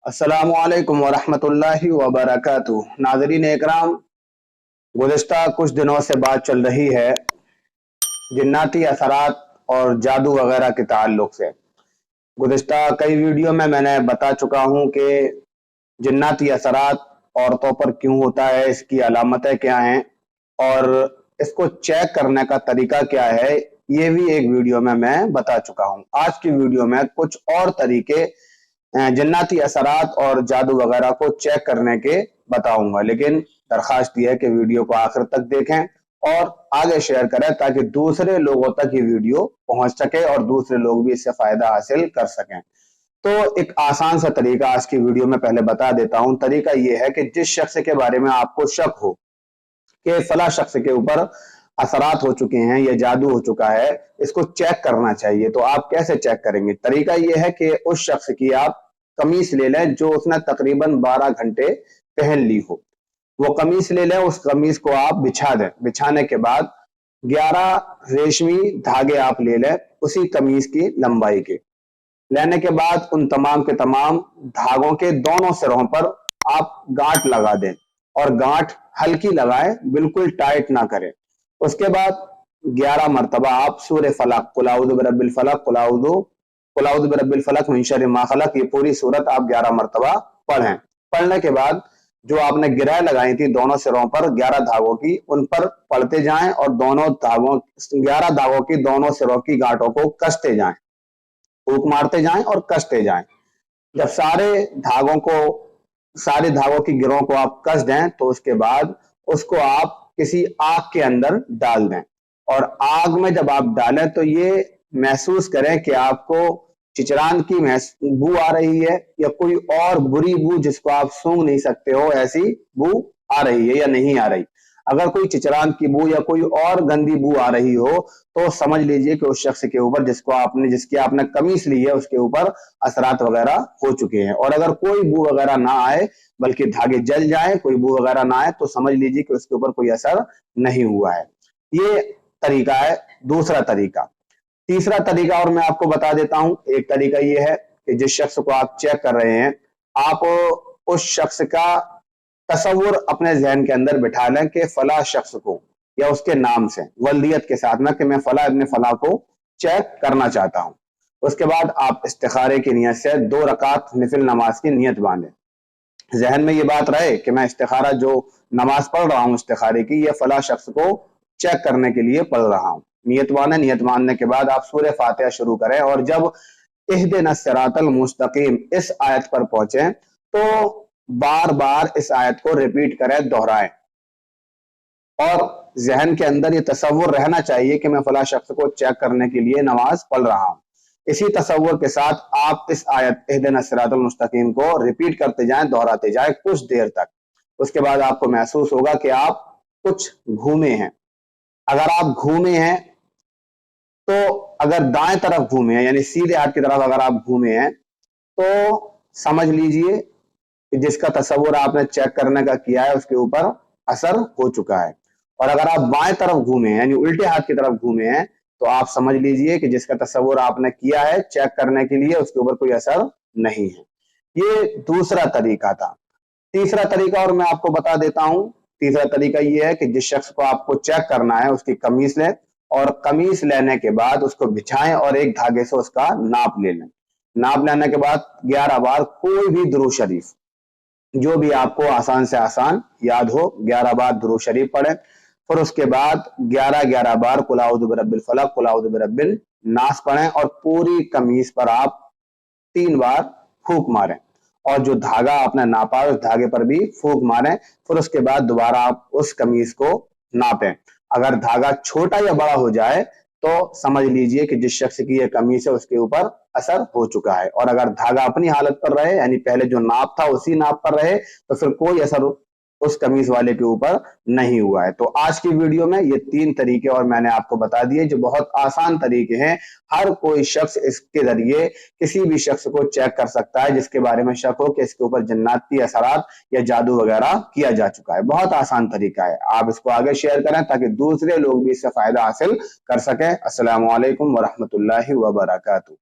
अस्सलामुअलैकुम वरहमतुल्लाहि वबरकातुहू। नाज़रीन इकराम, गुज़िश्ता कुछ दिनों से बात चल रही है जिन्नाती असरात और जादू वगैरह के ताल्लुक से। गुज़िश्ता कई वीडियो में मैंने बता चुका हूँ कि जिन्नाती असरात औरतों पर क्यों होता है, इसकी अलामतें क्या हैं और इसको चेक करने का तरीका क्या है, ये भी एक वीडियो में मैं बता चुका हूँ। आज की वीडियो में कुछ और तरीके जन्नाती असरात और जादू वगैरह को चेक करने के बताऊंगा, लेकिन दरखास्त यह है कि वीडियो को आखिर तक देखें और आगे शेयर करें ताकि दूसरे लोगों तक ये वीडियो पहुंच सके और दूसरे लोग भी इससे फायदा हासिल कर सकें। तो एक आसान सा तरीका आज की वीडियो में पहले बता देता हूं। तरीका ये है कि जिस शख्स के बारे में आपको शक हो कि फला शख्स के ऊपर असरात हो चुके हैं या जादू हो चुका है, इसको चेक करना चाहिए। तो आप कैसे चेक करेंगे? तरीका यह है कि उस शख्स की आप कमीज ले लें जो उसने तकरीबन 12 घंटे पहन ली हो। वो कमीज ले लें, उस कमीज को आप बिछा दें। बिछाने के बाद 11 रेशमी धागे आप ले लें उसी कमीज की लंबाई के। लेने के बाद उन तमाम के तमाम धागों के दोनों सिरों पर आप गांठ लगा दें और गांठ हल्की लगाएं, बिल्कुल टाइट ना करें। उसके बाद 11 मरतबा आप सूरह फलक, कुल औज़ु बिरब्बिल फलक, कुल औज़ु बिरब्बिल फलक मिन शर्रि मा खलक, ये पूरी सूरत आप 11 मरतबा पढ़ें। पढ़ने के बाद जो आपने गिरह लगाई थी दोनों सिरों पर 11 धागों की, उन पर पढ़ते जाएं और दोनों धागों 11 धागों की दोनों सिरों की गांठों को कसते जाएं, फूंक मारते जाएं और कसते जाएं। जब सारे धागों की गिरों को आप कस दें तो उसके बाद उसको आप किसी आग के अंदर डाल दें और आग में जब आप डालें तो ये महसूस करें कि आपको चिचरान की बू आ रही है या कोई और बुरी बू जिसको आप सूंघ नहीं सकते हो, ऐसी बू आ रही है या नहीं आ रही। अगर कोई चिचरान की बू या कोई और गंदी बू आ रही हो तो समझ लीजिए कि उस शख्स के ऊपर जिसकी आपने कमीज ली है उसके ऊपर असरात वगैरह हो चुके हैं। और अगर कोई बू वगैरह ना आए बल्कि धागे जल जाए, कोई बू वगैरह ना आए, तो समझ लीजिए कि उसके ऊपर कोई असर नहीं हुआ है। ये तरीका है दूसरा तरीका। तीसरा तरीका और मैं आपको बता देता हूं। एक तरीका ये है कि जिस शख्स को आप चेक कर रहे हैं, आप उस शख्स का तस्वुर अपने जहन के अंदर बिठा लें कि फला शख्स को, या उसके नाम से वल्दियत के साथ में, कि मैं फला इब्न फला को चेक करना चाहता हूं। उसके बाद आप इस्तिखारे की नियत से 2 रकात नफिल नमाज की नियत बांधें। जहन में ये बात रहे कि मैं इस्तिखारा जो नमाज पढ़ रहा हूँ इस्तिखारे की, ये फला शख्स को चेक करने के लिए पढ़ रहा हूँ। नियत बांधें। नियत बांधने के बाद आप सूरह फातिहा शुरू करें और जब इहदिनस सिरातल मुस्तकीम इस आयत पर पहुंचे तो बार बार इस आयत को रिपीट करें, दोहराएं और जहन के अंदर ये तसव्वुर रहना चाहिए कि मैं फला शख्स को चेक करने के लिए नमाज पढ़ रहा हूं। इसी तसव्वुर के साथ आप इस आयत इहदिनस सिरातल मुस्तकीम को रिपीट करते जाएं, दोहराते जाएं कुछ देर तक। उसके बाद आपको महसूस होगा कि आप कुछ घूमे हैं। अगर आप घूमे हैं तो अगर दाएं तरफ घूमे हैं यानी सीधे हाथ की तरफ अगर आप घूमे हैं तो समझ लीजिए कि जिसका तस्वुर आपने चेक करने का किया है उसके ऊपर असर हो चुका है। और अगर आप बाएं तरफ घूमे हैं यानी उल्टे हाथ की तरफ घूमे हैं तो आप समझ लीजिए कि जिसका तस्वुर आपने किया है चेक करने के लिए उसके ऊपर कोई असर नहीं है। ये दूसरा तरीका था। तीसरा तरीका और मैं आपको बता देता हूं। तीसरा तरीका ये है कि जिस शख्स को आपको चेक करना है उसकी कमीज लें और कमीज लेने के बाद उसको बिछाएं और एक धागे से उसका नाप ले लें। नाप लेने के बाद 11 बार कोई भी दुरूद शरीफ जो भी आपको आसान से आसान याद हो 11 बार दुरूद शरीफ पढ़ें। फिर उसके बाद 11 बार कुल औज़ु बिरब्बिल फलक, कुल औज़ु बिरब्बिन नास पढ़ें और पूरी कमीज पर आप 3 बार फूंक मारें और जो धागा आपने नापा है उस धागे पर भी फूंक मारें। फिर उसके बाद दोबारा आप उस कमीज को नापें। अगर धागा छोटा या बड़ा हो जाए तो समझ लीजिए कि जिस शख्स की यह कमीज है उसके ऊपर असर हो चुका है। और अगर धागा अपनी हालत पर रहे यानी पहले जो नाप था उसी नाप पर रहे तो फिर कोई असर उस कमीज वाले के ऊपर नहीं हुआ है। तो आज की वीडियो में ये 3 तरीके और मैंने आपको बता दिए जो बहुत आसान तरीके हैं। हर कोई शख्स इसके जरिए किसी भी शख्स को चेक कर सकता है जिसके बारे में शक हो कि इसके ऊपर जन्नाती असरात या जादू वगैरह किया जा चुका है। बहुत आसान तरीका है। आप इसको आगे शेयर करें ताकि दूसरे लोग भी इससे फायदा हासिल कर सकें। अस्सलामु अलैकुम वरहमतुल्लाहि वबरकातुहू।